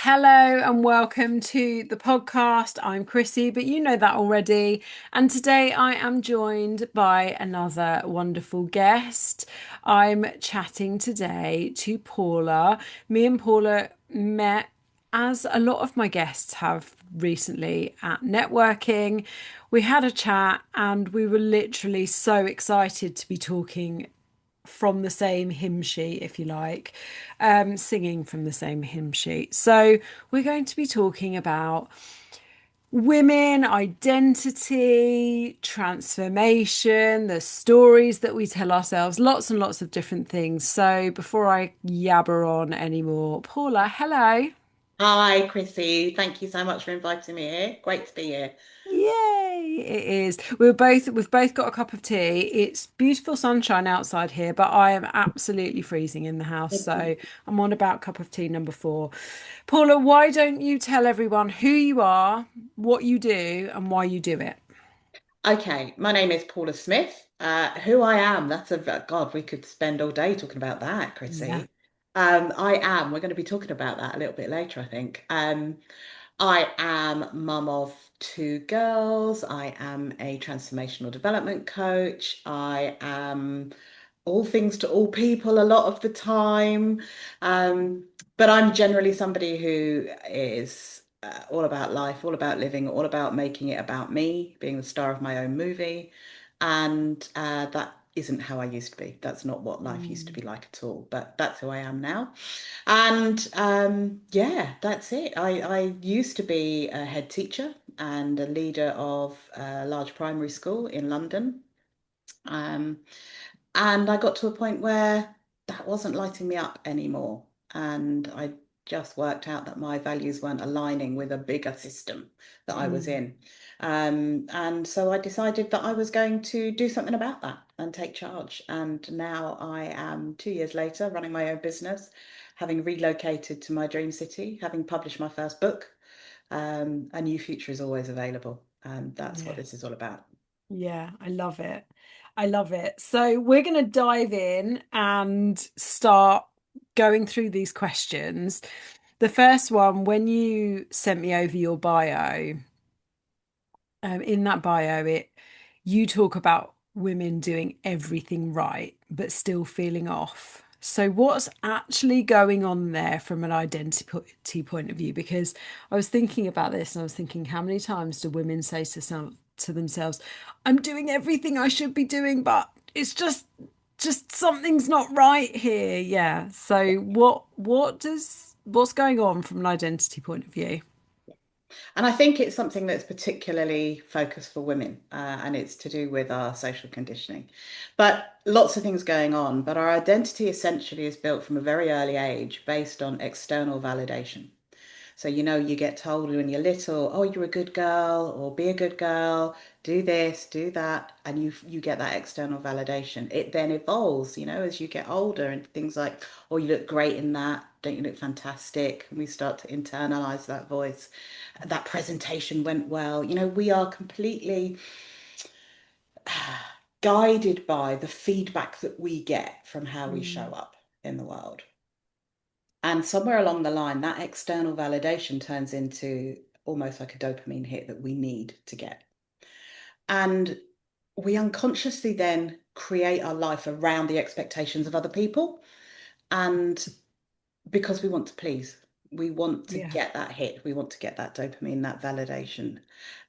Hello and welcome to the podcast. I'm Chrissy, but you know that already. And today I am joined by another wonderful guest. I'm chatting today to Paula. Me and Paula met, as a lot of my guests have recently, at networking. We had a chat and we were literally so excited to be talking from the same hymn sheet, if you like, singing from the same hymn sheet. So, we're going to be talking about women, identity, transformation, the stories that we tell ourselves, lots and lots of different things. So, before I yabber on anymore, Paula, hello. Hi, Chrissy. Thank you so much for inviting me here. Great to be here. Yay, it is. We've both got a cup of tea. It's beautiful sunshine outside here, but I am absolutely freezing in the house. So I'm on about cup of tea number 4. Paula, why don't you tell everyone who you are, what you do, and why you do it? Okay, my name is Paula Smith. Who I am, God, we could spend all day talking about that, Yeah. Chrissy. We're going to be talking about that a little bit later, I think. I am mum of 2 girls. I am a transformational development coach. I am all things to all people a lot of the time. But I'm generally somebody who is all about life, all about living, all about making it about me, being the star of my own movie. And that isn't how I used to be. That's not what life used to Mm, be like at all. But that's who I am now. And yeah, that's it. I used to be a head teacher and a leader of a large primary school in London. Um, and I got to a point where that wasn't lighting me up anymore. And I just worked out that my values weren't aligning with a bigger system that I was mm, in. And so I decided that I was going to do something about that and take charge. And now I am 2 years later running my own business, having relocated to my dream city, having published my first book. A new future is always available. And that's what yeah. this is all about. Yeah, I love it. I love it. So we're going to dive in and start going through these questions. The first one, when you sent me over your bio, in that bio, it you talk about women doing everything right, but still feeling off. So what's actually going on there from an identity point of view? Because I was thinking about this and I was thinking, how many times do women say to themselves, I'm doing everything I should be doing, but it's just something's not right here. Yeah. So what's going on from an identity point of view? And I think it's something that's particularly focused for women, and it's to do with our social conditioning. But lots of things going on, but our identity essentially is built from a very early age based on external validation. So, you get told when you're little, oh, you're a good girl, or be a good girl, do this, do that, and you get that external validation. It then evolves, as you get older and things like, oh, you look great in that, don't you look fantastic? And we start to internalize that voice. That presentation went well. We are completely guided by the feedback that we get from how we show Mm, up in the world. And somewhere along the line, that external validation turns into almost like a dopamine hit that we need to get. And we unconsciously then create our life around the expectations of other people. And because we want to please, we want to yeah. get that hit, we want to get that dopamine, that validation.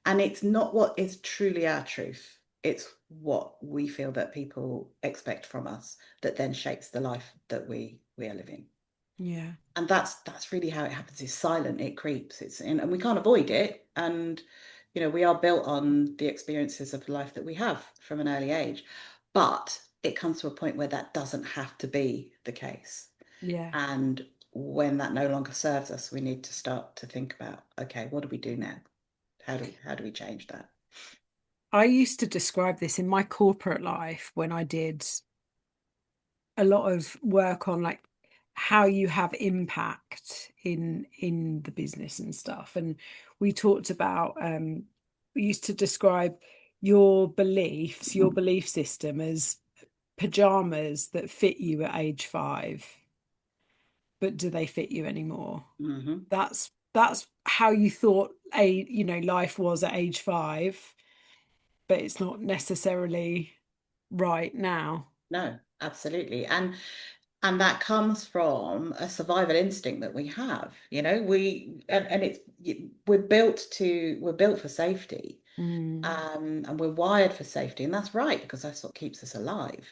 And it's not what is truly our truth. It's what we feel that people expect from us that then shapes the life that we are living. Yeah. And that's really how it happens. It's silent, it creeps, and we can't avoid it. And we are built on the experiences of life that we have from an early age, but it comes to a point where that doesn't have to be the case. Yeah. And when that no longer serves us, we need to start to think about, okay, what do we do now? How do we change that? I used to describe this in my corporate life when I did a lot of work on like how you have impact in the business and stuff. And we talked about we used to describe your beliefs, your belief system as pajamas that fit you at age 5. but do they fit you anymore? Hmm. That's how you thought life was at age 5, but it's not necessarily right now. No, absolutely. And that comes from a survival instinct that we have. And it's we're built for safety. Mm, And we're wired for safety, and that's right because that's what keeps us alive.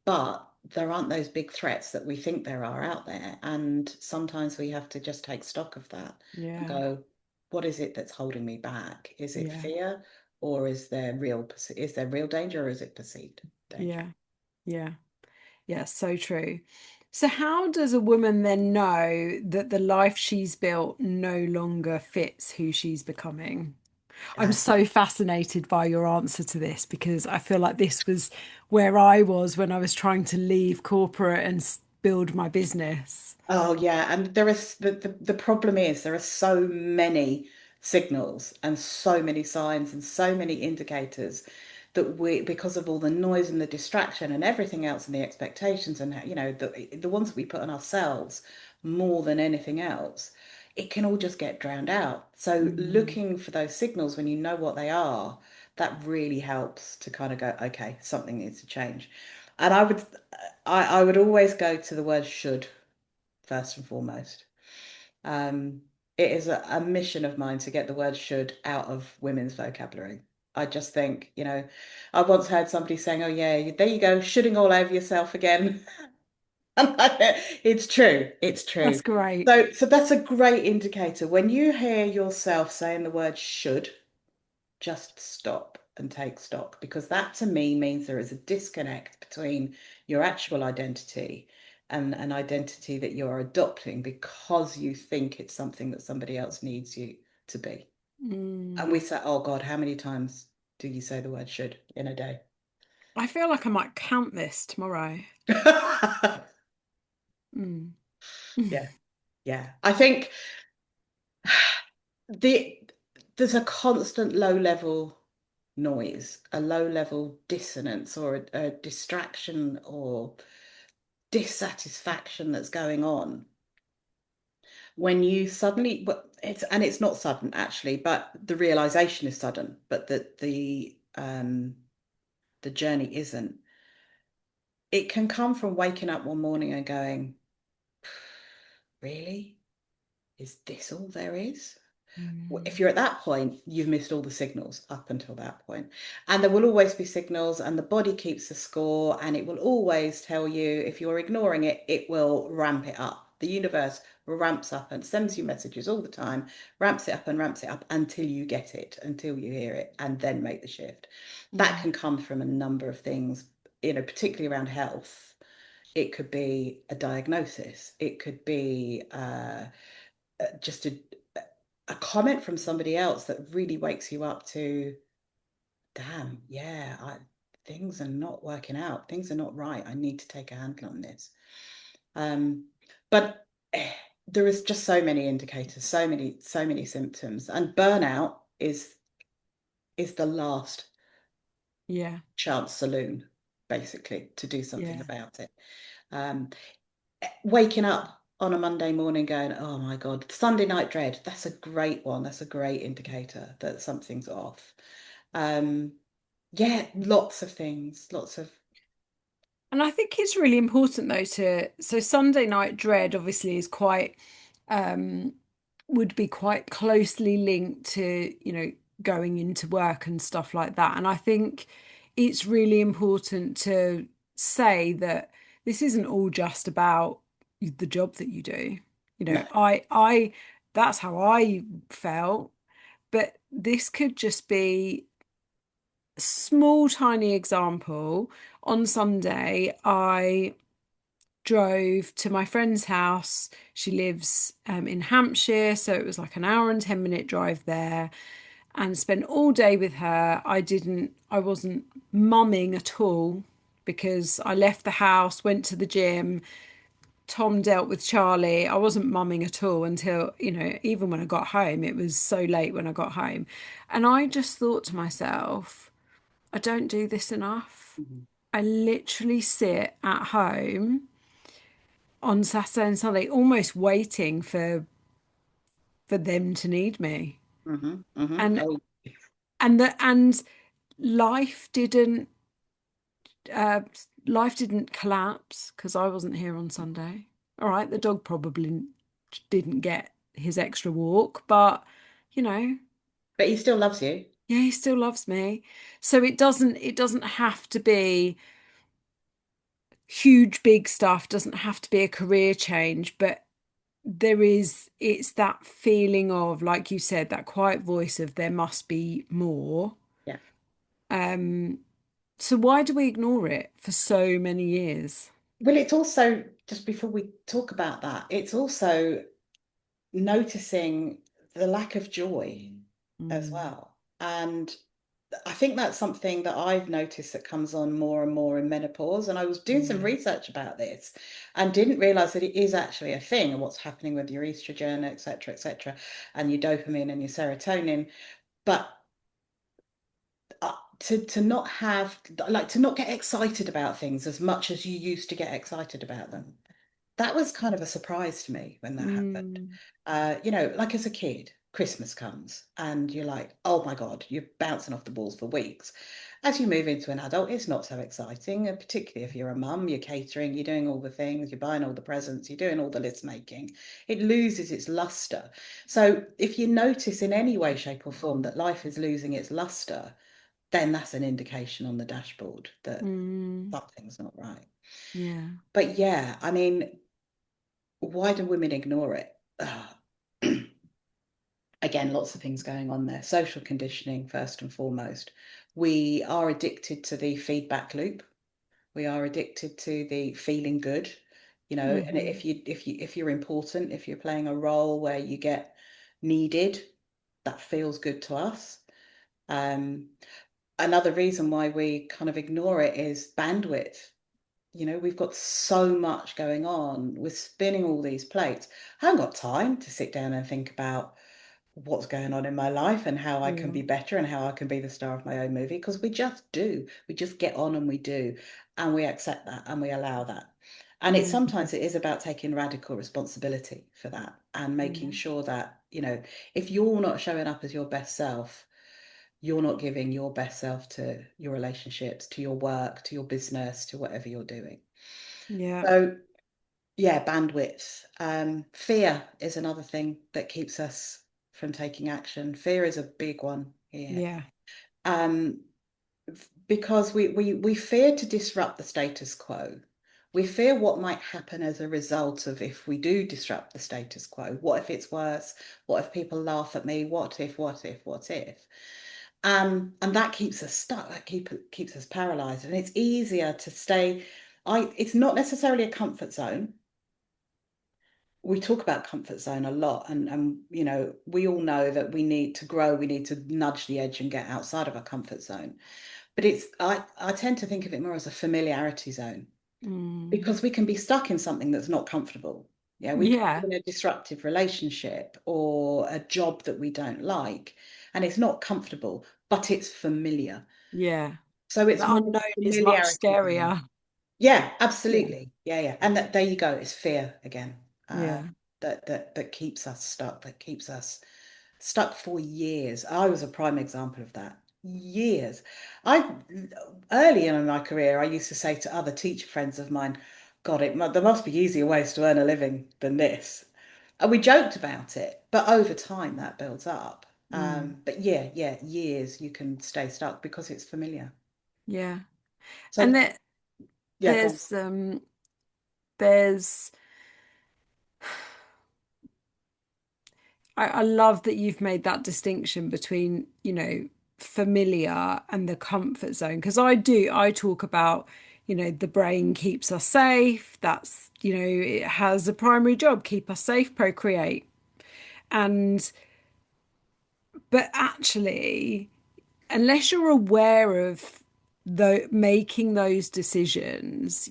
But there aren't those big threats that we think there are out there, and sometimes we have to just take stock of that and yeah, go, what is it that's holding me back? Is it yeah, fear, or is there real danger, or is it perceived danger? yeah, yeah, yeah, so true. So how does a woman then know that the life she's built no longer fits who she's becoming? I'm Uh, so fascinated by your answer to this because I feel like this was where I was when I was trying to leave corporate and build my business. Oh yeah, and there is the problem is there are so many signals and so many signs and so many indicators that we, because of all the noise and the distraction and everything else and the expectations and the ones that we put on ourselves more than anything else, it can all just get drowned out. So Mm, looking for those signals when you know what they are, that really helps to kind of go, okay, something needs to change. And I would always go to the word should first and foremost. Um, it is a mission of mine to get the word should out of women's vocabulary. I just think, I once heard somebody saying, oh, yeah, there you go, shoulding all over yourself again. It's true. It's that's true. great. So that's a great indicator. When you hear yourself saying the word should, just stop and take stock because that to me means there is a disconnect between your actual identity and an identity that you're adopting because you think it's something that somebody else needs you to be. And we Mm. say, oh God, how many times do you say the word should in a day? I feel like I might count this tomorrow. Mm. Yeah, yeah. I think the there's a constant low level noise, a low level dissonance or a distraction or dissatisfaction that's going on when you suddenly it's not sudden actually, but the realization is sudden, but that the journey isn't. It can come from waking up one morning and going, really, is this all there is? If Mm. you're at that point, you've missed all the signals up until that point. And there will always be signals, and the body keeps the score, and it will always tell you if you're ignoring it, it will ramp it up. The universe ramps up and sends you messages all the time, ramps it up until you get it, until you hear it, and then make the shift. That Mm. can come from a number of things, particularly around health. It could be a diagnosis, it could be just a comment from somebody else that really wakes you up to, damn, yeah, things are not working out. Things are not right. I need to take a handle on this. Um, but there is just so many indicators, so many symptoms, and burnout is the last Yeah, chance saloon, basically, to do something yeah, about it. Um, Waking up on a Monday morning going, oh my God, Sunday night dread, that's a great one. That's a great indicator that something's off. Um, yeah, lots of things, lots of, and I think it's really important though to so Sunday night dread obviously is quite um would be quite closely linked to going into work and stuff like that, and I think it's really important to say that this isn't all just about the job that you do. no. I that's how I felt, but this could just be a small tiny example. On Sunday I drove to my friend's house. She lives in Hampshire, so it was like an hour and 10-minute drive there, and spent all day with her. I wasn't mumming at all because I left the house, went to the gym. Tom dealt with Charlie. I wasn't mumming at all until, even when I got home, it was so late when I got home. And I just thought to myself, I don't do this enough. Mhm. I literally sit at home on Saturday and Sunday, almost waiting for them to need me. And Oh, and life didn't uh life didn't collapse because I wasn't here on Sunday. All right, the dog probably didn't get his extra walk, but you know, but he still loves you. yeah, he still loves me. So it doesn't have to be huge big stuff, doesn't have to be a career change, but it's that feeling of, like you said, that quiet voice of there must be more. Yeah. Um, so why do we ignore it for so many years? Well, it's also, just before we talk about that, it's also noticing the lack of joy as Mm, well. And I think that's something that I've noticed that comes on more and more in menopause. And I was doing some yeah. research about this and didn't realize that it is actually a thing and what's happening with your estrogen, et cetera, and your dopamine and your serotonin. But to not have, like, to not get excited about things as much as you used to get excited about them, that was kind of a surprise to me when that happened. Mm, Like as a kid, Christmas comes and you're like, oh my God, you're bouncing off the walls for weeks. As you move into an adult, it's not so exciting, and particularly if you're a mum, you're catering, you're doing all the things, you're buying all the presents, you're doing all the list making. It loses its luster. So if you notice in any way, shape, or form that life is losing its luster, then that's an indication on the dashboard that mm, something's not right. yeah. But yeah, I mean, why do women ignore it? Again, lots of things going on there. Social conditioning, first and foremost. We are addicted to the feedback loop. We are addicted to the feeling good, and Hmm. if you're important, if you're playing a role where you get needed, that feels good to us. Um, Another reason why we kind of ignore it is bandwidth. We've got so much going on. We're spinning all these plates. I haven't got time to sit down and think about what's going on in my life and how I can Yeah. be better and how I can be the star of my own movie, because we just do. We just get on and we do. And we accept that and we allow that. And Mm, sometimes it is about taking radical responsibility for that and making yeah. sure that, if you're not showing up as your best self, you're not giving your best self to your relationships, to your work, to your business, to whatever you're doing. Yeah. So yeah, bandwidth. Fear is another thing that keeps us from taking action. Fear is a big one here. Yeah. Um, because we fear to disrupt the status quo. We fear what might happen as a result of if we do disrupt the status quo. What if it's worse? What if people laugh at me? What if, what if, what if? And that keeps us stuck. That keeps us paralyzed. And it's easier to stay. It's not necessarily a comfort zone. We talk about comfort zone a lot, and we all know that we need to grow, we need to nudge the edge and get outside of our comfort zone. But I tend to think of it more as a familiarity zone, Mm, because we can be stuck in something that's not comfortable. Yeah, we could yeah. be in a disruptive relationship or a job that we don't like, and it's not comfortable, but it's familiar. Yeah. So it's The more of unknown a is much familiarity zone. scarier. Yeah, Yeah. absolutely. Yeah, yeah. And there you go. It's fear again. Yeah. That keeps us stuck, that keeps us stuck for years. I was a prime example of that. Years. I Early in my career, I used to say to other teacher friends of mine, God, there must be easier ways to earn a living than this. And we joked about it, but over time that builds up. Mm, But yeah, yeah, years you can stay stuck because it's familiar. yeah. And So yeah, go on. there's there's I love that you've made that distinction between, familiar and the comfort zone. Because I talk about, the brain keeps us safe. That's, it has a primary job, keep us safe, procreate. And, but actually, unless you're aware of making those decisions,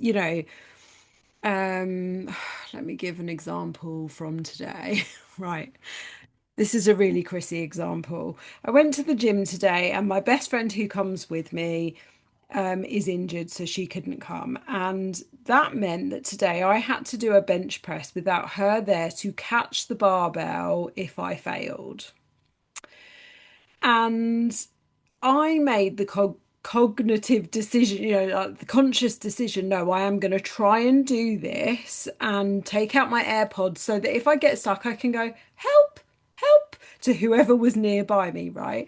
let me give an example from today. Right. This is a really Chrissy example. I went to the gym today, and my best friend who comes with me, is injured, so she couldn't come. And that meant that today I had to do a bench press without her there to catch the barbell if I failed. And I made the cognitive decision, like the conscious decision, no, I am going to try and do this and take out my AirPods so that if I get stuck, I can go, help, help to whoever was nearby me, right?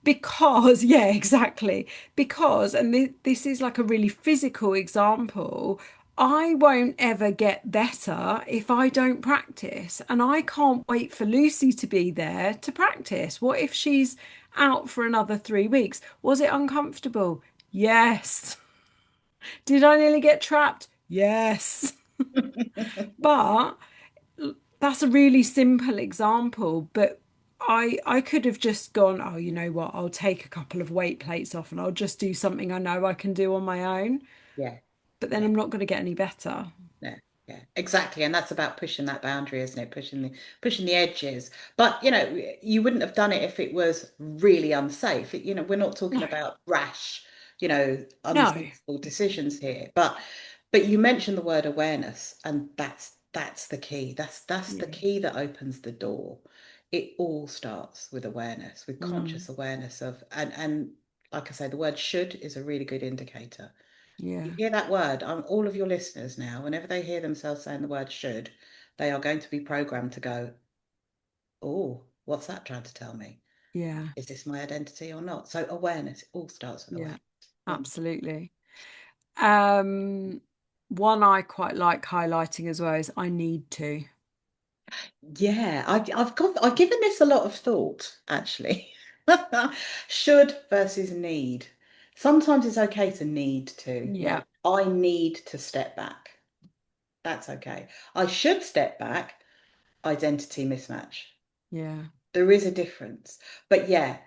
Because, yeah, exactly. Because, and this is like a really physical example, I won't ever get better if I don't practice. And I can't wait for Lucy to be there to practice. What if she's out for another 3 weeks? Was it uncomfortable? Yes. Did I nearly get trapped? Yes. But that's a really simple example. But I could have just gone, oh, you know what? I'll take a couple of weight plates off and I'll just do something I know I can do on my own. Yeah, But then yeah. I'm not going to get any better. Yeah, yeah, exactly. And that's about pushing that boundary, isn't it? Pushing the edges. But you wouldn't have done it if it was really unsafe. We're not talking No, about rash, no. unsensible decisions here. But you mentioned the word awareness, and that's the key. That's the Yeah. key that opens the door. It all starts with awareness, with Mm, conscious awareness of and like I say, the word should is a really good indicator. You yeah. hear that word, all of your listeners now, whenever they hear themselves saying the word should, they are going to be programmed to go, oh, what's that trying to tell me? Yeah. Is this my identity or not? So awareness, it all starts with Yeah. awareness. Mm. Absolutely. Um, One I quite like highlighting as well is I need to. Yeah, I've given this a lot of thought, actually. Should versus need. Sometimes it's okay to need to. Yeah. I need to step back. That's okay. I should step back. Identity mismatch. Yeah. There is a difference. But yeah,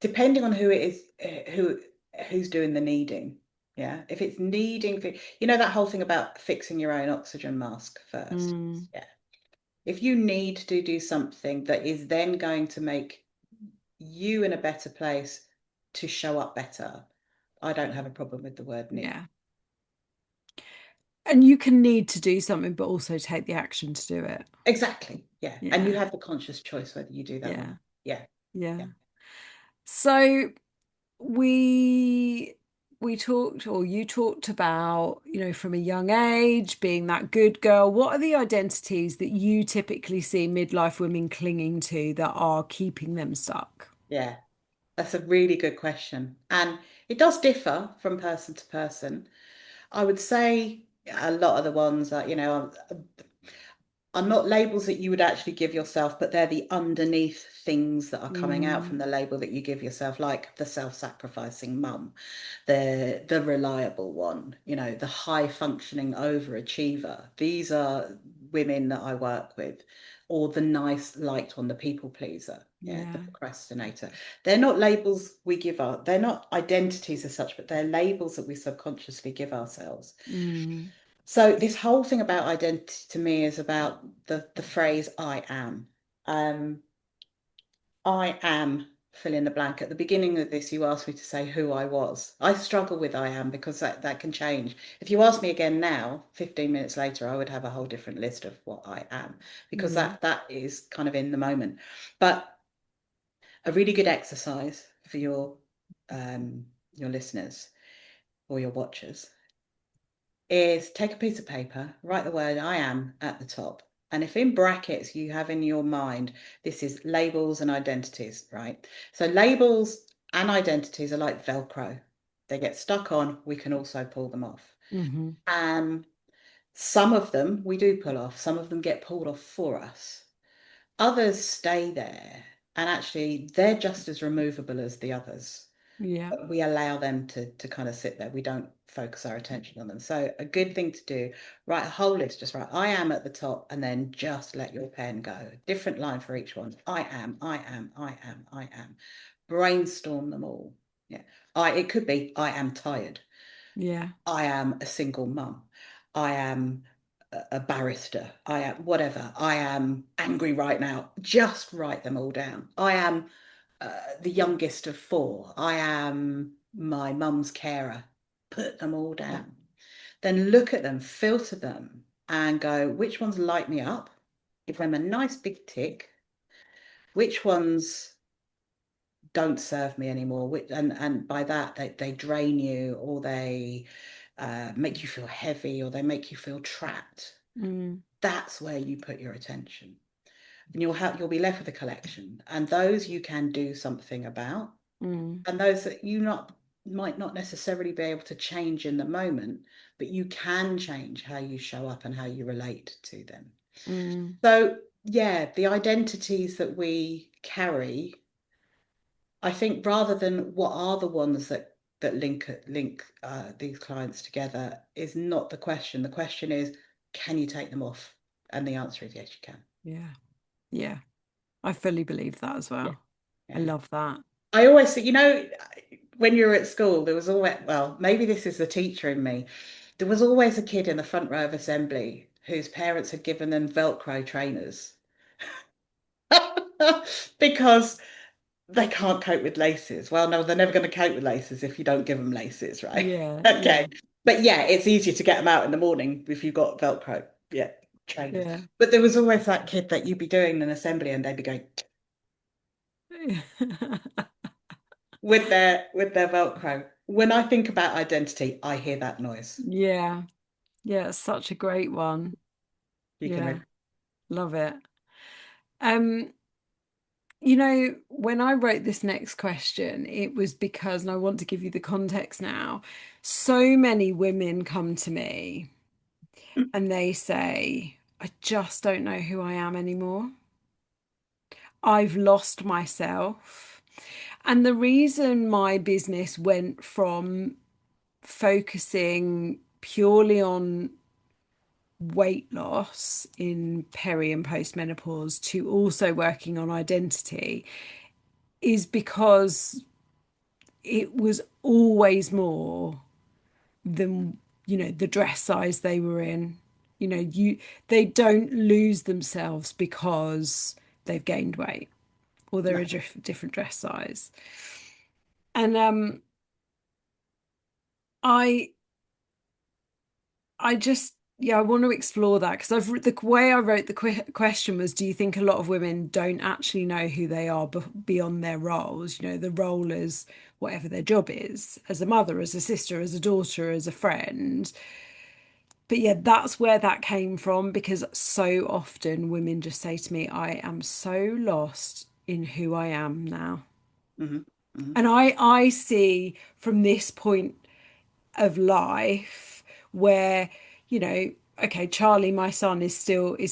depending on who it is, who's doing the needing. Yeah, if it's needing, that whole thing about fixing your own oxygen mask first. Mm, Yeah, if you need to do something that is then going to make you in a better place to show up better, I don't have a problem with the word need. yeah. And you can need to do something, but also take the action to do it. Exactly. Yeah, and you Yeah. have the conscious choice whether you do that or Yeah. not. Yeah, Yeah. yeah, So we we talked, or you talked about, from a young age being that good girl. What are the identities that you typically see midlife women clinging to that are keeping them stuck? yeah. That's a really good question, and it does differ from person to person. I would say a lot of the ones that, are not labels that you would actually give yourself, but they're the underneath things that are coming out Mm, from the label that you give yourself, like the self-sacrificing mum, the reliable one, the high-functioning overachiever. These are women that I work with, or the nice, liked one, the people pleaser. Yeah, the yeah. procrastinator. They're not labels we give our, they're not identities as such, but they're labels that we subconsciously give ourselves. Mm, So this whole thing about identity to me is about the phrase I am. Um, I am fill in the blank. At the beginning of this, you asked me to say who I was. I struggle with I am because that can change. If you ask me again now, 15 minutes later, I would have a whole different list of what I am because yeah. that is kind of in the moment. But a really good exercise for your listeners or your watchers is take a piece of paper, write the word I am at the top. And if in brackets you have in your mind, this is labels and identities, right? So labels and identities are like Velcro. They get stuck on, we can also pull them off. Hmm. Um, some of them we do pull off, some of them get pulled off for us. Others stay there, and actually they're just as removable as the others, Yeah. we allow them to kind of sit there. We don't focus our attention on them. So a good thing to do, write a whole list, just write I am at the top and then just let your pen go. Different line for each one. I am, I am, I am, I am. Brainstorm them all. Yeah. It could be I am tired. Yeah. I am a single mum. I am a barrister. I am whatever. I am angry right now. Just write them all down. I am the youngest of four. I am my mum's carer. Put them all down. Then look at them, filter them, and go, which ones light me up? Give them a nice big tick. Which ones don't serve me anymore? And by that, they drain you, or they make you feel heavy, or they make you feel trapped. Mm, That's where you put your attention. And you'll be left with a collection. And those you can do something about. mm, And those that you not might not necessarily be able to change in the moment, but you can change how you show up and how you relate to them. mm, So yeah, the identities that we carry, I think, rather than what are the ones that link these clients together, is not the question. The question is, can you take them off? And the answer is yes, you can. yeah. Yeah. I fully believe that as Yeah. well. I Yeah. love that. I always think, when you were at school, there was always, well, maybe this is the teacher in me. There was always a kid in the front row of assembly whose parents had given them Velcro trainers because they can't cope with laces. Well, no, they're never going to cope with laces if you don't give them laces, right? Yeah, Okay. yeah, But yeah, it's easier to get them out in the morning if you've got Velcro. Yeah, trainers. yeah. But there was always that kid that you'd be doing an assembly and they'd be going with their Velcro. When I think about identity, I hear that noise. Yeah. Yeah, it's such a great one. You can Yeah, relate. love it. Um, when I wrote this next question, it was because, and I want to give you the context now, so many women come to me and they say, I just don't know who I am anymore. I've lost myself. And the reason my business went from focusing purely on weight loss in peri and postmenopause to also working on identity is because it was always more than the dress size they were in. They don't lose themselves because they've gained weight or they're No. a different dress size. And I I just, yeah, I want to explore that because the way I wrote the question was, do you think a lot of women don't actually know who they are beyond their roles? The role as whatever their job is, as a mother, as a sister, as a daughter, as a friend. But yeah, that's where that came from because so often women just say to me, I am so lost in who I am now. Hmm. Hmm. And I see from this point of life where okay, Charlie, my son, is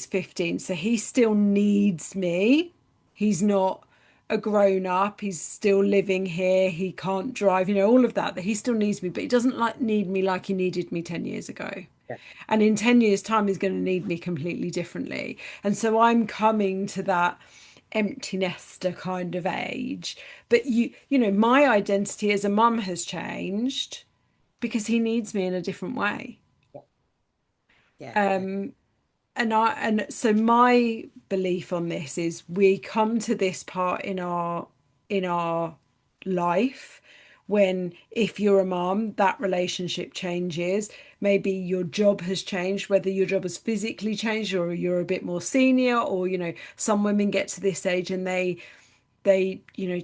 15, so he still needs me. He's not a grown up, he's still living here, he can't drive, all of that he still needs me, but he doesn't need me like he needed me 10 years ago. Yeah. And in 10 years time he's going to need me completely differently. And so I'm coming to that empty nester kind of age. But my identity as a mum has changed because he needs me in a different way. Yeah. Yeah. Yeah. Um, and so my belief on this is we come to this part in our life when if you're a mom, that relationship changes. Maybe your job has changed, whether your job has physically changed or you're a bit more senior, or some women get to this age and they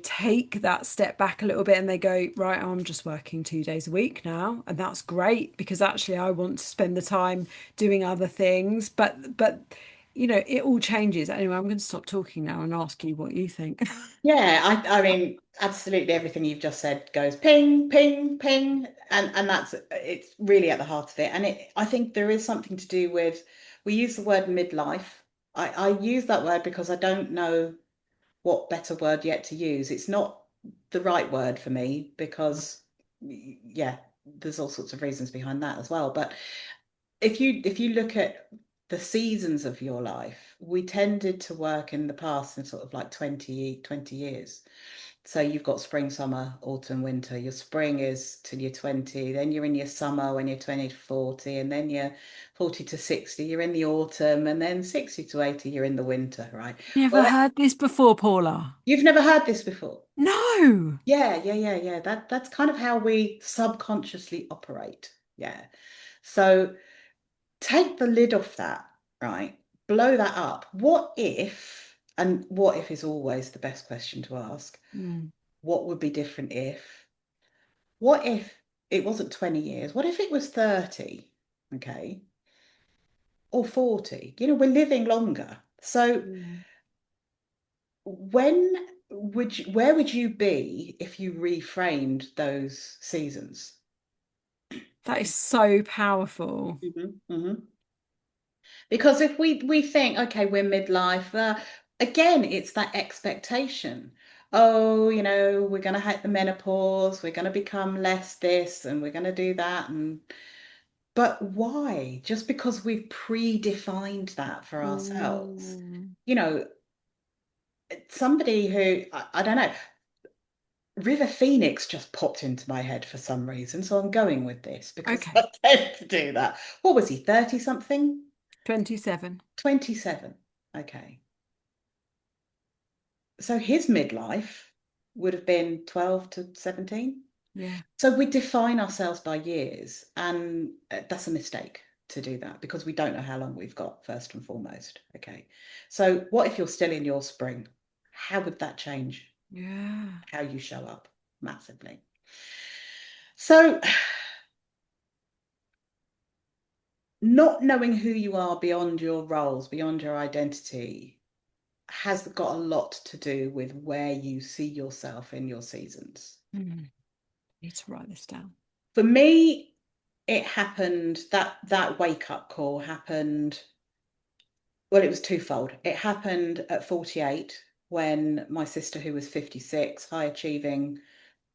take that step back a little bit and they go, right, I'm just working 2 days a week now. And that's great because actually I want to spend the time doing other things. But it all changes. Anyway, I'm going to stop talking now and ask you what you think. Yeah, I mean, absolutely everything you've just said goes ping, ping, ping, and it's really at the heart of it. And I think there is something to do with, we use the word midlife. I use that word because I don't know what better word yet to use. It's not the right word for me because, yeah, there's all sorts of reasons behind that as well. But if you look at the seasons of your life, we tended to work in the past in sort of like 20 years. So you've got spring, summer, autumn, winter. Your spring is till you're 20, then you're in your summer when you're 20 to 40, and then you're 40 to 60, you're in the autumn, and then 60 to 80, you're in the winter, right? Never Well, heard this before, Paula. you've never heard this before. No. Yeah. That's kind of how we subconsciously operate. Yeah. So take the lid off that, right? Blow that up. What if, and what if is always the best question to ask. Mm. What would be different if? What if it wasn't 20 years? What if it was 30? Okay. Or 40? We're living longer. So Mm. where would you be if you reframed those seasons? That is so powerful. Hmm. Because if we think, okay, we're midlife, again, it's that expectation. Oh, we're going to hit the menopause, we're going to become less this, and we're going to do that. But why? Just because we've predefined that for ourselves. Mm. You know, somebody who, I don't know, River Phoenix just popped into my head for some reason. So I'm going with this because Okay. I tend to do that. What was he, 30 something? 27. 27. Okay. So his midlife would have been 12 to 17. Yeah. So we define ourselves by years, and that's a mistake to do that because we don't know how long we've got, first and foremost. Okay. So what if you're still in your spring? How would that change Yeah. how you show up? Massively. So not knowing who you are beyond your roles, beyond your identity, has got a lot to do with where you see yourself in your seasons. Mm. Need to write this down. For me, it happened that wake up call happened. Well, it was twofold. It happened at 48 when my sister, who was 56, high achieving,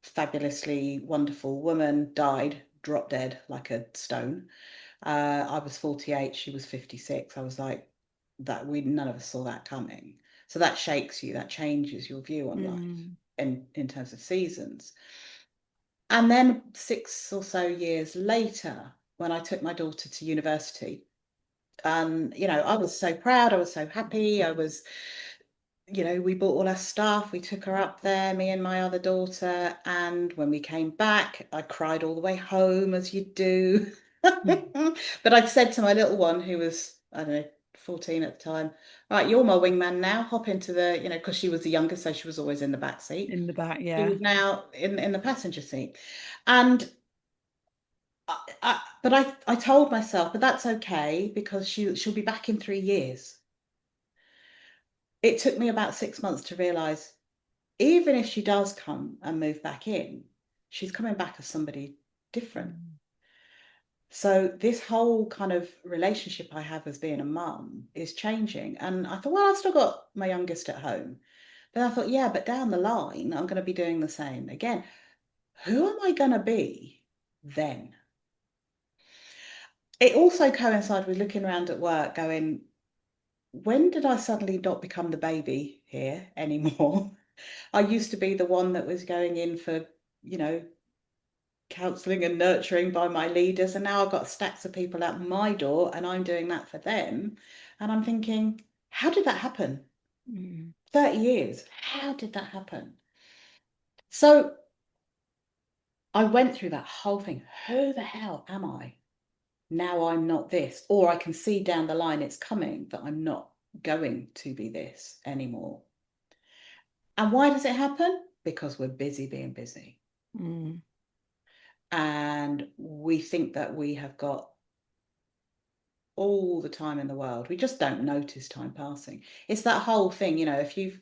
fabulously wonderful woman, died, dropped dead like a stone. I was 48, she was 56. I was like, that we none of us saw that coming. So that shakes you, that changes your view on life Mm. in terms of seasons. And then 6 or so years later, when I took my daughter to university, I was so proud, I was so happy, we bought all our stuff, we took her up there, me and my other daughter, and when we came back, I cried all the way home, as you do. Mm. But I'd said to my little one, who was, I don't know, 14 at the time, right, you're my wingman now, hop into because she was the youngest, so she was always in the back seat. In the back, She yeah. was now in the passenger seat. And but I told myself, but that's okay because she'll be back in 3 years. It took me about 6 months to realize, even if she does come and move back in, she's coming back as somebody different. Mm. So this whole kind of relationship I have as being a mum is changing. And I thought, well, I've still got my youngest at home. But I thought, yeah, but down the line, I'm going to be doing the same again. Who am I going to be then? It also coincided with looking around at work, going, when did I suddenly not become the baby here anymore? I used to be the one that was going in for, you know, counselling and nurturing by my leaders, and now I've got stacks of people at my door and I'm doing that for them. And I'm thinking, how did that happen? Mm. 30 years. How did that happen? So I went through that whole thing. Who the hell am I? Now I'm not this. Or I can see down the line it's coming that I'm not going to be this anymore. And why does it happen? Because we're busy being busy. Mm. And we think that we have got all the time in the world. We just don't notice time passing. It's that whole thing, if you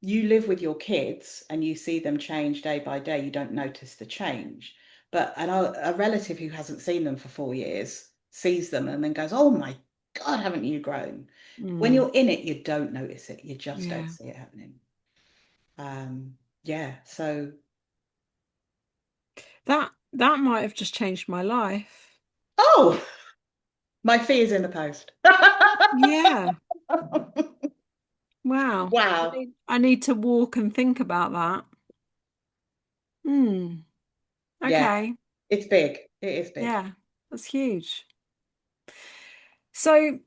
live with your kids and you see them change day by day, you don't notice the change. But a relative who hasn't seen them for 4 years sees them and then goes, "Oh my God, haven't you grown?" When Mm. you're in it, you don't notice it. You just don't Yeah. see it happening. Yeah. So, That might have just changed my life. oh, my fee is in the post. Yeah. Wow. Wow. I need to walk and think about that. Mm. Yeah, Okay. it's big. It is big. Yeah, that's huge. So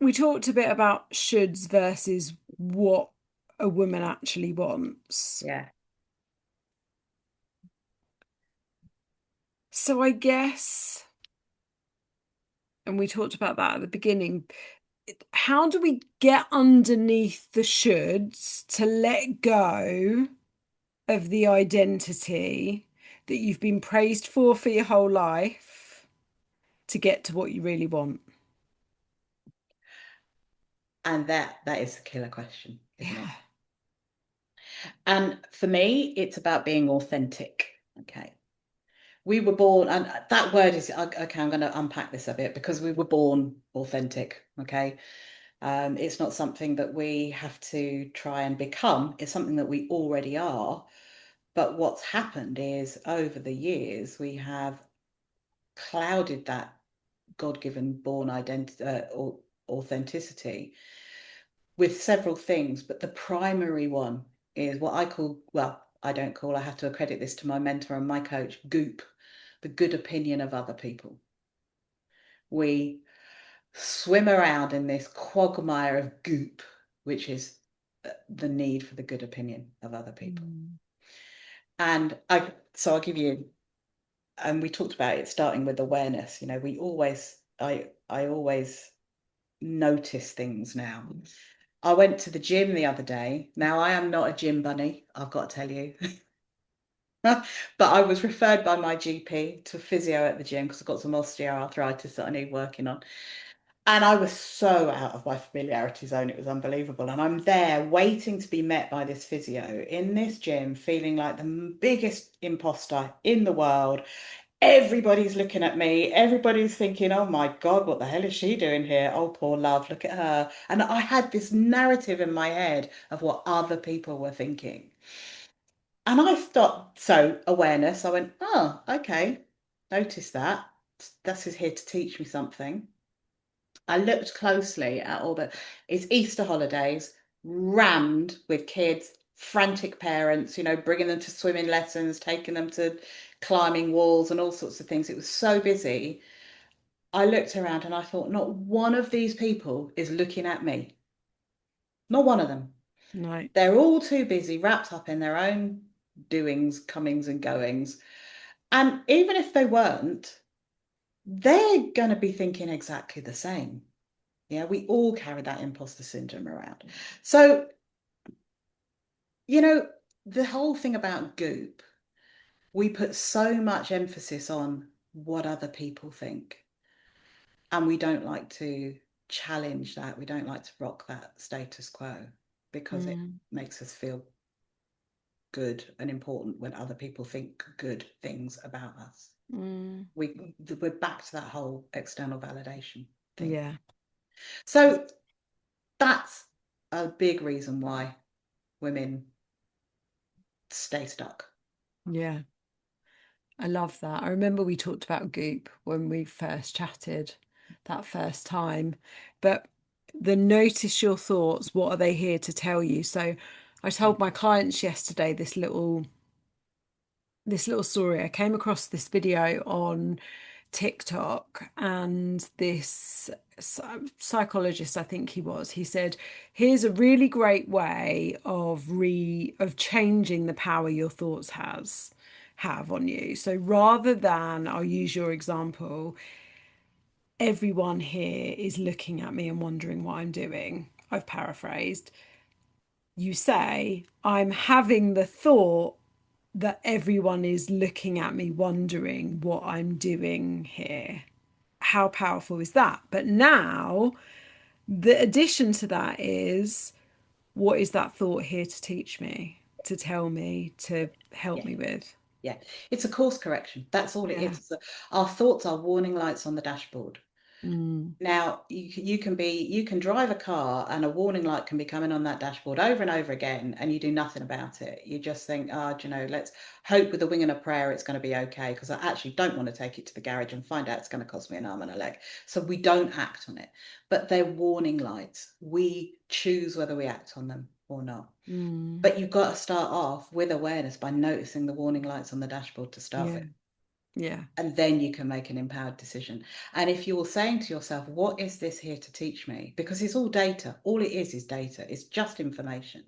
we talked a bit about shoulds versus what a woman actually wants. Yeah. So I guess, and we talked about that at the beginning, how do we get underneath the shoulds to let go of the identity that you've been praised for your whole life to get to what you really want? And that is a killer question, isn't it? Yeah. And for me, it's about being authentic. Okay. We were born, and that word is okay. I'm going to unpack this a bit because we were born authentic. Okay. It's not something that we have to try and become, it's something that we already are. But what's happened is over the years, we have clouded that God-given born identity or authenticity with several things, but the primary one is what I call, well, I don't call, I have to accredit this to my mentor and my coach, goop, the good opinion of other people. We swim around in this quagmire of goop, which is the need for the good opinion of other people. Mm. And so I'll give you, and we talked about it starting with awareness. I always notice things now. I went to the gym the other day. Now, I am not a gym bunny, I've got to tell you. But I was referred by my GP to physio at the gym because I've got some osteoarthritis that I need working on. And I was so out of my familiarity zone, it was unbelievable. And I'm there waiting to be met by this physio in this gym, feeling like the biggest imposter in the world. Everybody's looking at me. Everybody's thinking, oh my God, what the hell is she doing here? Oh, poor love, look at her. And I had this narrative in my head of what other people were thinking. And I stopped, so awareness, I went, oh, okay, notice that. This is here to teach me something. I looked closely at all the, it's Easter holidays, rammed with kids, frantic parents, bringing them to swimming lessons, taking them to climbing walls and all sorts of things. It was so busy. I looked around and I thought, not one of these people is looking at me. Not one of them. No. They're all too busy, wrapped up in their own doings, comings and goings. And even if they weren't, they're going to be thinking exactly the same. Yeah, we all carry that imposter syndrome around. So, you know, the whole thing about goop, we put so much emphasis on what other people think. And we don't like to challenge that. We don't like to rock that status quo because it Mm. makes us feel good and important when other people think good things about us. Mm. We're back to that whole external validation thing. Yeah. So that's a big reason why women stay stuck. Yeah. I love that. I remember we talked about Goop when we first chatted that first time, but the notice your thoughts, what are they here to tell you? So I told my clients yesterday this little story. I came across this video on TikTok, and this psychologist, I think he said, here's a really great way of changing the power your thoughts have on you. So rather than, I'll use your example, everyone here is looking at me and wondering what I'm doing. I've paraphrased. You say, I'm having the thought that everyone is looking at me wondering what I'm doing here. How powerful is that? But now the addition to that is, what is that thought here to teach me, to tell me, to help Yeah, me with? yeah. It's a course correction. That's all it Yeah. is. Our thoughts are warning lights on the dashboard. Mm, Now, you can drive a car and a warning light can be coming on that dashboard over and over again, and you do nothing about it. You just think, oh, let's hope with a wing and a prayer it's going to be okay, because I actually don't want to take it to the garage and find out it's going to cost me an arm and a leg. So we don't act on it. But they're warning lights. We choose whether we act on them. or not. Mm. But you've got to start off with awareness by noticing the warning lights on the dashboard to start Yeah. with. Yeah. And then you can make an empowered decision. And if you're saying to yourself, what is this here to teach me? Because it's all data. All it is data. It's just information.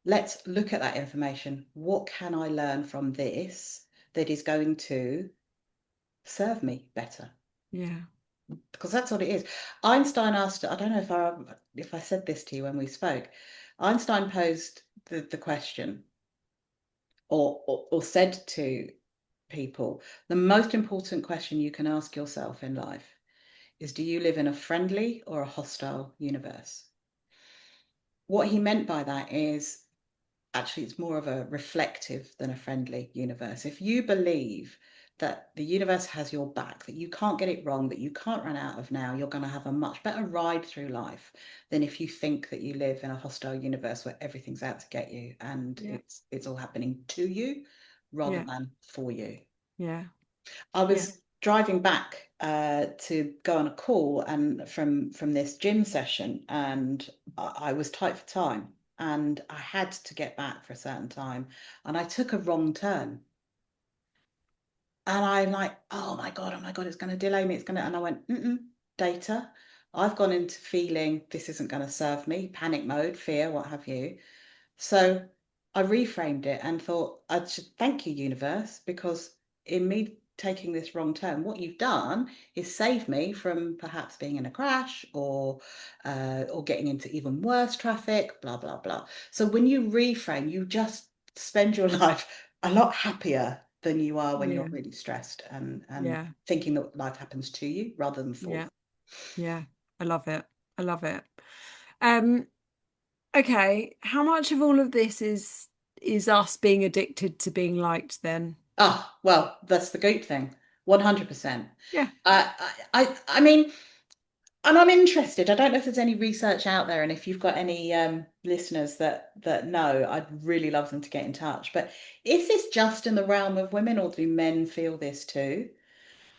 Let's look at that information. What can I learn from this that is going to serve me better? Yeah. Because that's what it is. Einstein asked, I don't know if I said this to you when we spoke. Einstein posed the question or said to people, the most important question you can ask yourself in life is, do you live in a friendly or a hostile universe? What he meant by that is actually it's more of a reflective than a friendly universe. If you believe that the universe has your back, that you can't get it wrong, that you can't run out of now, you're going to have a much better ride through life than if you think that you live in a hostile universe where everything's out to get you and Yeah. it's all happening to you rather Yeah. than for you. Yeah. I Yeah. was driving back to go on a call and from this gym session, and I was tight for time, and I had to get back for a certain time, and I took a wrong turn, and I'm like, oh my God, it's going to delay me. It's going to, and I went, data. I've gone into feeling this isn't going to serve me, panic mode, fear, what have you. So I reframed it and thought, I should thank you, universe, because in me taking this wrong turn, what you've done is save me from perhaps being in a crash or getting into even worse traffic, blah, blah, blah. So when you reframe, you just spend your life a lot happier than you are when you're Yeah. really stressed and Yeah. thinking that life happens to you rather than for you. Yeah. Yeah. I love it. I love it. Um, okay. How much of all of this is us being addicted to being liked then? Ah, well, that's the goat thing. 100%. Yeah. I mean, and I'm interested. I don't know if there's any research out there, and if you've got any listeners that know, I'd really love them to get in touch. But is this just in the realm of women, or do men feel this too?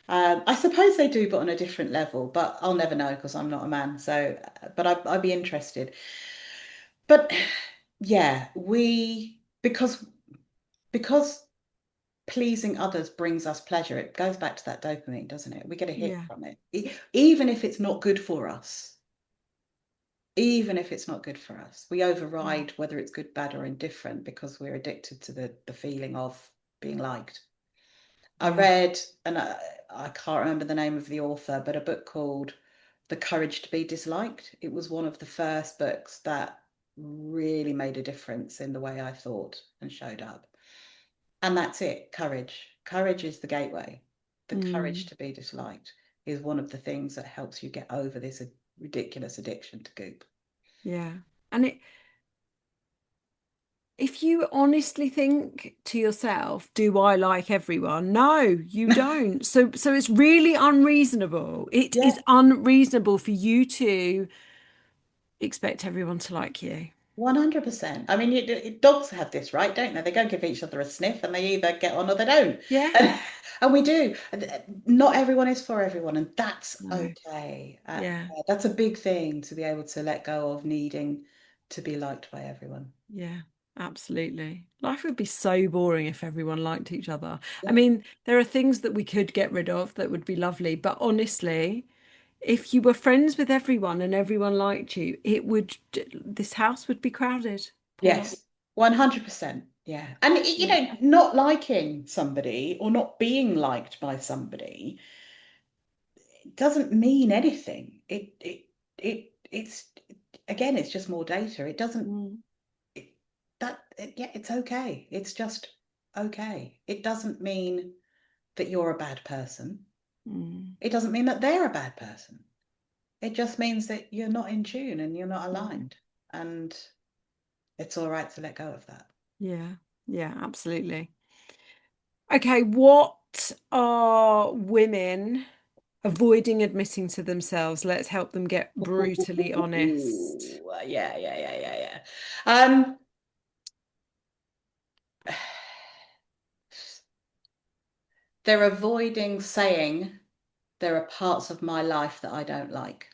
I suppose they do, but on a different level. But I'll never know because I'm not a man. So, but I'd be interested. But yeah, because pleasing others brings us pleasure. It goes back to that dopamine, doesn't it? We get a hit Yeah. from it, even if it's not good for us. Even if it's not good for us, we Yeah. override whether it's good, bad, or indifferent because we're addicted to the feeling of being liked. I Yeah. read, and I can't remember the name of the author, but a book called The Courage to Be Disliked. It was one of the first books that really made a difference in the way I thought and showed up. And that's it, courage. Courage is the gateway. The courage Mm, to be disliked is one of the things that helps you get over this ridiculous addiction to goop. yeah. And if you honestly think to yourself, do I like everyone? No, you don't. So it's really unreasonable. It Yeah, is unreasonable for you to expect everyone to like you. 100%. I mean, dogs have this, right? Don't they? They go give each other a sniff and they either get on or they don't. Yeah. And we do. Not everyone is for everyone, and that's No. okay. Yeah. That's a big thing to be able to let go of needing to be liked by everyone. Yeah. Absolutely. Life would be so boring if everyone liked each other. I Yeah. mean, there are things that we could get rid of that would be lovely, but honestly, if you were friends with everyone and everyone liked you, this house would be crowded. Paula. Yes, 100%. Yeah. And, Yeah. not liking somebody or not being liked by somebody doesn't mean anything. It's, again, it's just more data. It doesn't, Mm, it, yeah, it's okay. It's just okay. It doesn't mean that you're a bad person. mm, It doesn't mean that they're a bad person. It just means that you're not in tune and you're not mm. aligned. And it's all right to let go of that. Yeah. Yeah, absolutely. Okay, what are women avoiding admitting to themselves? Let's help them get brutally honest. Yeah, yeah, yeah, yeah, yeah. Um, they're avoiding saying there are parts of my life that I don't like.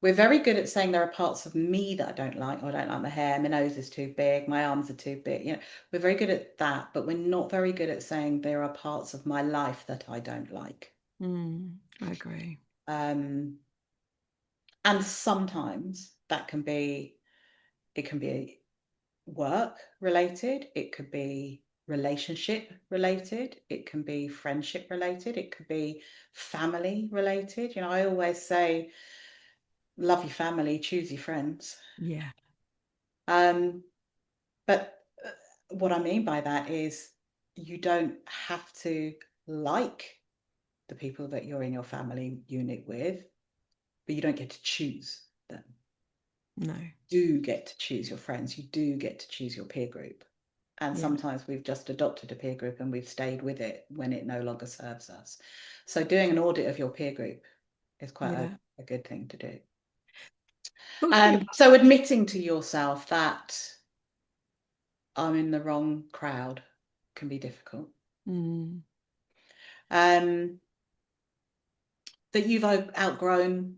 We're very good at saying there are parts of me that I don't like. Oh, I don't like my hair, my nose is too big, my arms are too big. We're very good at that, but we're not very good at saying there are parts of my life that I don't like. I agree. Um, and sometimes that can be, it can be work related, it could be relationship related, it can be friendship related, it could be family related. I always say, love your family, choose your friends. Yeah, Um, but what I mean by that is you don't have to like the people that you're in your family unit with, but you don't get to choose them. no, Do get to choose your friends. You do get to choose your peer group. And yeah, sometimes we've just adopted a peer group and we've stayed with it when it no longer serves us. So doing an audit of your peer group is quite yeah. a good thing to do. Talking about, So admitting to yourself that I'm in the wrong crowd can be difficult. mm, Um, that you've outgrown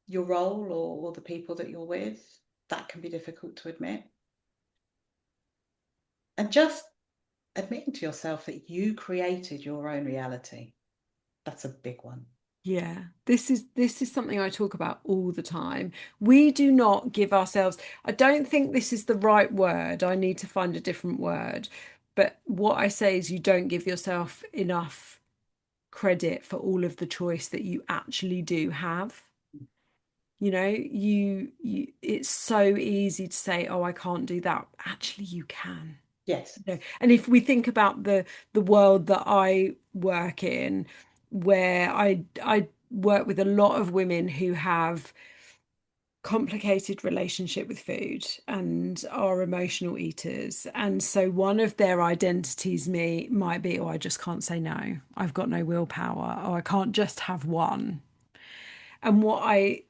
your role or the people that you're with, that can be difficult to admit. And just admitting to yourself that you created your own reality, that's a big one. yeah, this is something I talk about all the time. We do not give ourselves, I don't think this is the right word. I need to find a different word. But what I say is you don't give yourself enough credit for all of the choice that you actually do have. You it's so easy to say, oh, I can't do that. Actually, you can. Yes. And if we think about the world that I work in, where I work with a lot of women who have complicated relationship with food and are emotional eaters. And so one of their identities me might be, oh, I just can't say no. I've got no willpower. Oh, I can't just have one. And what I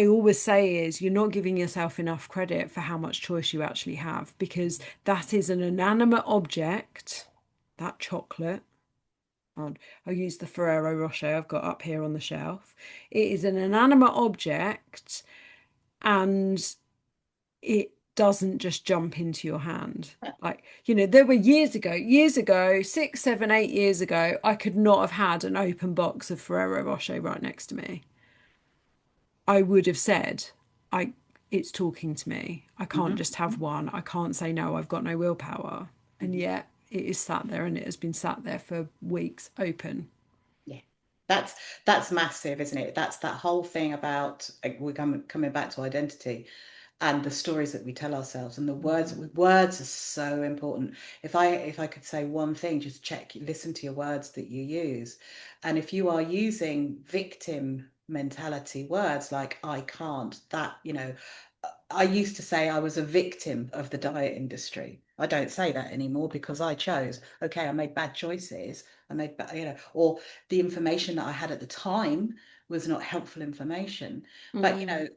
always say is you're not giving yourself enough credit for how much choice you actually have, because that is an inanimate object, that chocolate. And I'll use the Ferrero Rocher I've got up here on the shelf. It is an inanimate object and it doesn't just jump into your hand. Like, there were years ago, 6, 7, 8 years ago, I could not have had an open box of Ferrero Rocher right next to me. I would have said, I it's talking to me. I can't Mm-hmm. just have one. I can't say no, I've got no willpower. And Mm-hmm. yet it is sat there and it has been sat there for weeks open. Yeah. That's that's massive, isn't it? That's that whole thing about we're coming back to identity and the stories that we tell ourselves and the words are so important. If I could say one thing, just listen to your words that you use. And if you are using victim mentality words like I can't, I used to say I was a victim of the diet industry. I don't say that anymore because I chose. Okay, I made bad choices. I made bad, or the information that I had at the time was not helpful information. But Mm,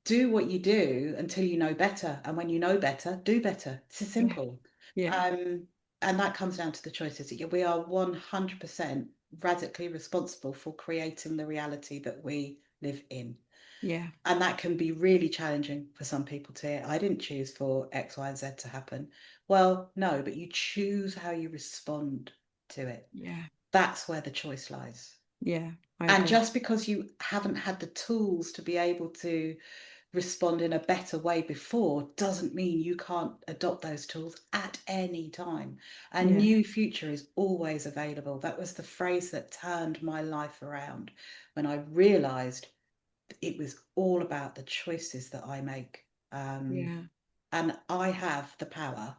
do what you do until you know better. And when you know better, do better. It's yeah, simple. yeah, Um, and that comes down to the choices. We are 100% radically responsible for creating the reality that we live in. yeah, And that can be really challenging for some people to hear. I didn't choose for X, Y, and Z to happen. Well, no, but you choose how you respond to it. yeah, That's where the choice lies. yeah. I And agree. just because you haven't had the tools to be able to respond in a better way before doesn't mean you can't adopt those tools at any time. A Yeah, new future is always available. That was the phrase that turned my life around when I realized it was all about the choices that I make. yeah, And I have the power,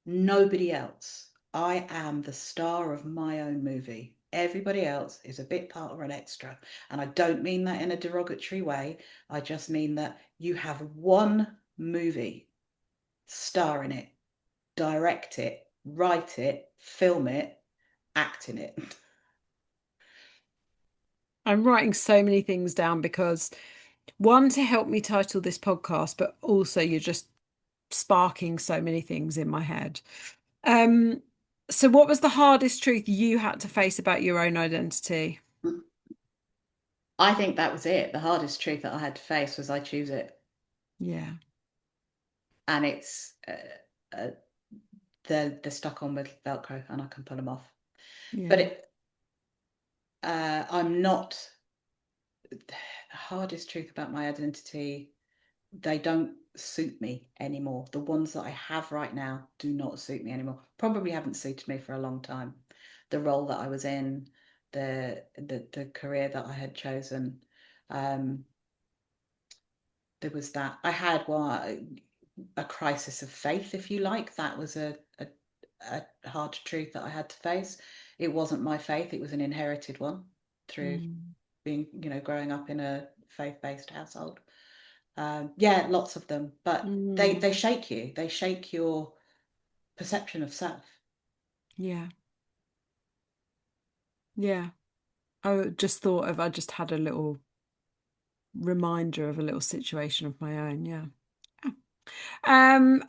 nobody else. I am the star of my own movie. Everybody else is a bit part or an extra. And I don't mean that in a derogatory way. I just mean that you have one movie, star in it, direct it, write it, film it, act in it. I'm writing so many things down because one, to help me title this podcast, but also you're just sparking so many things in my head. Um, so what was the hardest truth you had to face about your own identity? I think that was it. The hardest truth that I had to face was I choose it. Yeah. And it's they're stuck on with Velcro and I can pull them off. But Yeah. I'm not the hardest truth about my identity. They don't suit me anymore. The ones that I have right now do not suit me anymore. Probably haven't suited me for a long time. The role that I was in, the career that I had chosen. Um, there was that I had a crisis of faith, if you like. That was a hard truth that I had to face. It wasn't my faith, it was an inherited one through Mm. being, growing up in a faith-based household. Yeah, lots of them, but Mm. they shake you. They shake your perception of self. Yeah. Yeah. I just had a little reminder of a little situation of my own. Yeah.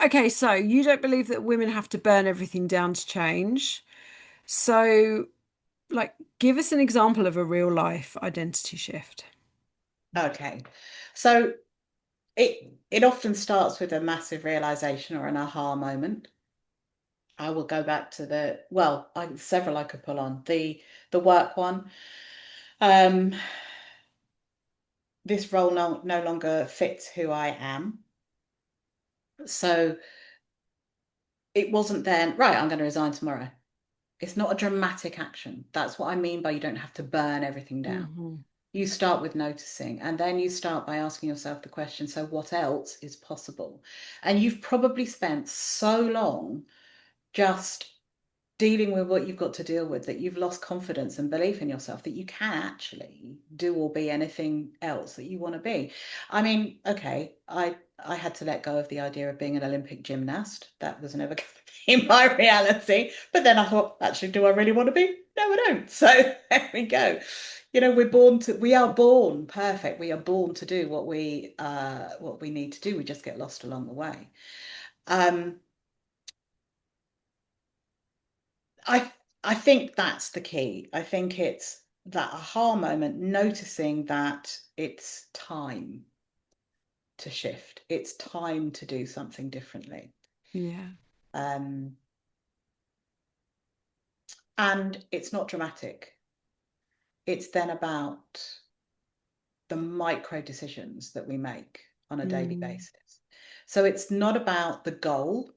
Okay, so you don't believe that women have to burn everything down to change. So, like, give us an example of a real life identity shift. Okay, so it often starts with a massive realization or an aha moment. I will go back to several I could pull on. The work one. Um, this role no longer fits who I am. So it wasn't then, right, I'm going to resign tomorrow. It's not a dramatic action. That's what I mean by you don't have to burn everything down. Hmm. You start with noticing, and then you start by asking yourself the question, so what else is possible? And you've probably spent so long just dealing with what you've got to deal with that you've lost confidence and belief in yourself that you can actually do or be anything else that you want to be. I mean, okay, I had to let go of the idea of being an Olympic gymnast. That was never going to be my reality. But then I thought, actually, do I really want to be? No, I don't. So there we go. We are born perfect. We are born to do what we need to do. We just get lost along the way. Um, I I think that's the key. I think it's that aha moment, noticing that it's time to shift. It's time to do something differently. Yeah. Um, and it's not dramatic. It's then about the micro decisions that we make on a daily Mm. basis. So it's not about the goal,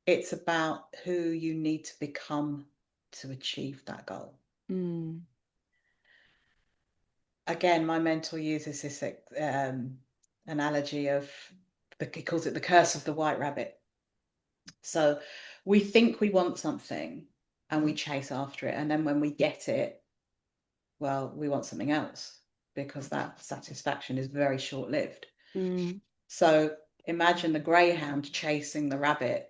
it's about who you need to become to achieve that goal. Mm. Again, my mentor uses this analogy of he calls it the curse of the white rabbit. So we think we want something and we chase after it. And then when we get it, well, we want something else because that satisfaction is very short lived. Mm. So imagine the greyhound chasing the rabbit,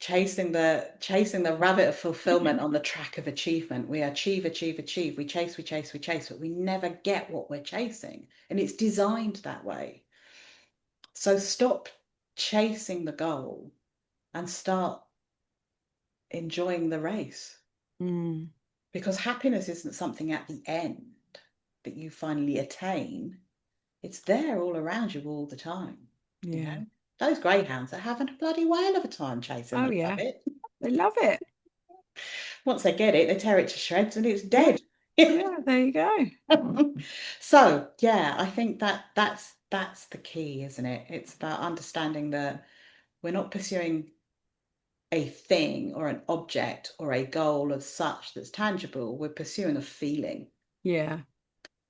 chasing the rabbit of fulfillment on the track of achievement. We achieve, achieve, achieve. We chase, we chase, we chase, but we never get what we're chasing. And it's designed that way. So stop chasing the goal and start enjoying the race. Mm. Because happiness isn't something at the end that you finally attain. It's there all around you all the time, you Yeah. know. Those greyhounds are having a bloody whale of a time chasing Oh, the yeah. rabbit. They love it. Once they get it, they tear it to shreds and it's Yeah. dead. Yeah. There you go. So yeah, I think that's the key, isn't it? It's about understanding that we're not pursuing a thing or an object or a goal as such that's tangible. We're pursuing a feeling. Yeah.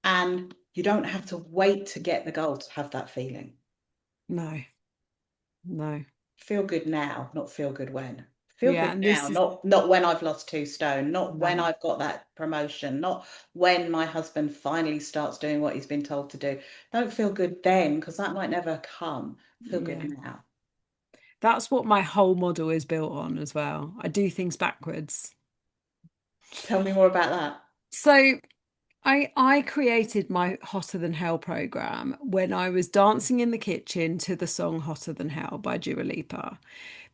And you don't have to wait to get the goal to have that feeling. No. No. Feel good now, not feel good when. Feel Yeah. good And now, this is not when I've lost 2 stone, not when no. I've got that promotion, not when my husband finally starts doing what he's been told to do. Don't feel good then, because that might never come. Feel good Yeah. now. That's what my whole model is built on as well. I do things backwards. Tell me more about that. So I created my Hotter Than Hell program when I was dancing in the kitchen to the song Hotter Than Hell by Dua Lipa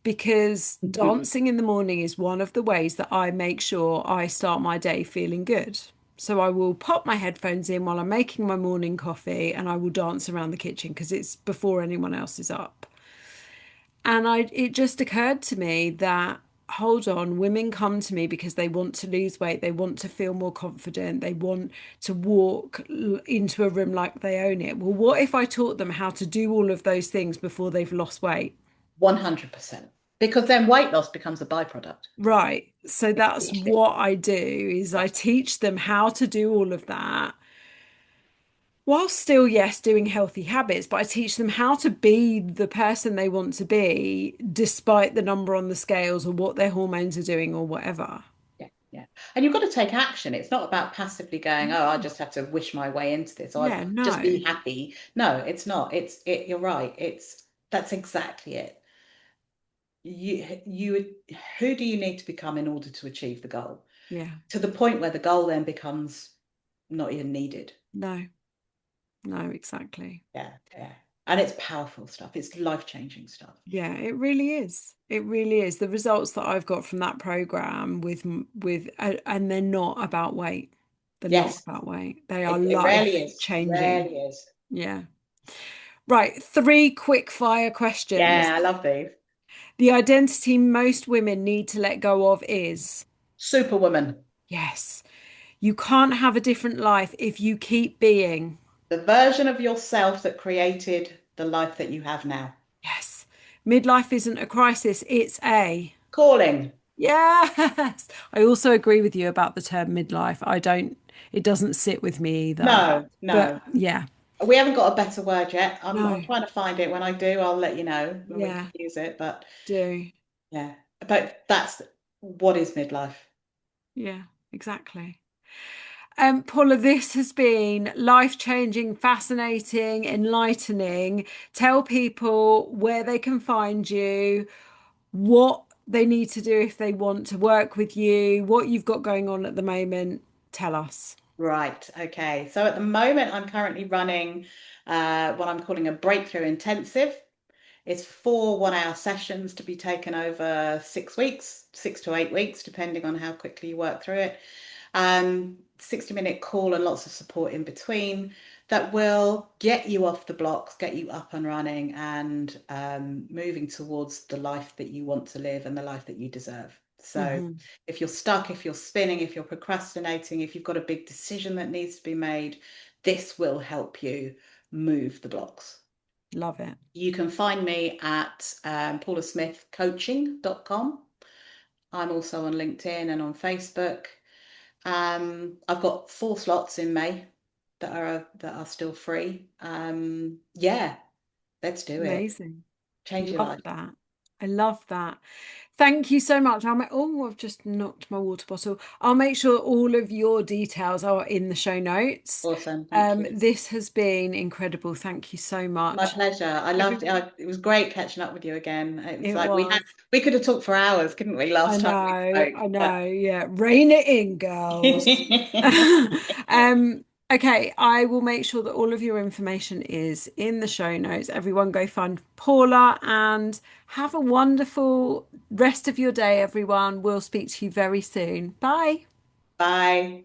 because dancing in the morning is one of the ways that I make sure I start my day feeling good. So I will pop my headphones in while I'm making my morning coffee and I will dance around the kitchen because it's before anyone else is up. And it just occurred to me that, hold on, women come to me because they want to lose weight, they want to feel more confident, they want to walk into a room like they own it. Well, what if I taught them how to do all of those things before they've lost weight? 100%. Because then weight loss becomes a byproduct. Right. So If that's you teach it. what I do is Yeah. I teach them how to do all of that while still, yes, doing healthy habits, but I teach them how to be the person they want to be despite the number on the scales or what their hormones are doing or whatever. Yeah, yeah. And you've got to take action. It's not about passively going, oh, I No. just have to wish my way into this, or Yeah, I'd just no. be happy. No, it's not. You're right. That's exactly it. You who do you need to become in order to achieve the goal? Yeah. To the point where the goal then becomes not even needed. No. No, exactly. Yeah, yeah. And it's powerful stuff. It's life-changing stuff. Yeah, it really is. It really is. The results that I've got from that program and they're not about weight. They're not Yes, about weight. They are it rarely life is. changing. Rarely is. Yeah. Right, three quick fire questions. Yeah, I love these. The identity most women need to let go of is Superwoman, yes, you can't have a different life if you keep being the version of yourself that created the life that you have now. yes. Midlife isn't a crisis, it's a Calling. yes. I also agree with you about the term midlife. It doesn't sit with me either. No, But no. yeah, We haven't got a better word yet. I'm no, trying to find it. When I do, I'll let you know and we can yeah, use it. But do. yeah, but that's what is midlife. Yeah, exactly. Paula, this has been life-changing, fascinating, enlightening. Tell people where they can find you, what they need to do if they want to work with you, what you've got going on at the moment. Tell us. Right. Okay. So at the moment, I'm currently running what I'm calling a breakthrough intensive. It's 4 1-hour sessions to be taken over 6 weeks, 6 to 8 weeks, depending on how quickly you work through it. 60-minute call and lots of support in between that will get you off the blocks, get you up and running, and moving towards the life that you want to live and the life that you deserve. So, Hmm. if you're stuck, if you're spinning, if you're procrastinating, if you've got a big decision that needs to be made, this will help you move the blocks. Love it. You can find me at paulasmithcoaching.com. I'm also on LinkedIn and on Facebook. I've got 4 slots in May that are still free. Yeah, let's do it. Amazing. Change your Love life. that. I love that. Thank you so much. Oh, I've just knocked my water bottle. I'll make sure all of your details are in the show notes. Awesome. Thank you. This has been incredible. Thank you so My much. pleasure. I loved it. Everyone, It was great catching up with you again. It was it like was. we could have talked for hours, couldn't we, last time we spoke? I But know. Yeah, rein it in, girls. Okay, I will make sure that all of your information is in the show notes. Everyone go find Paula and have a wonderful rest of your day, everyone. We'll speak to you very soon. Bye. bye.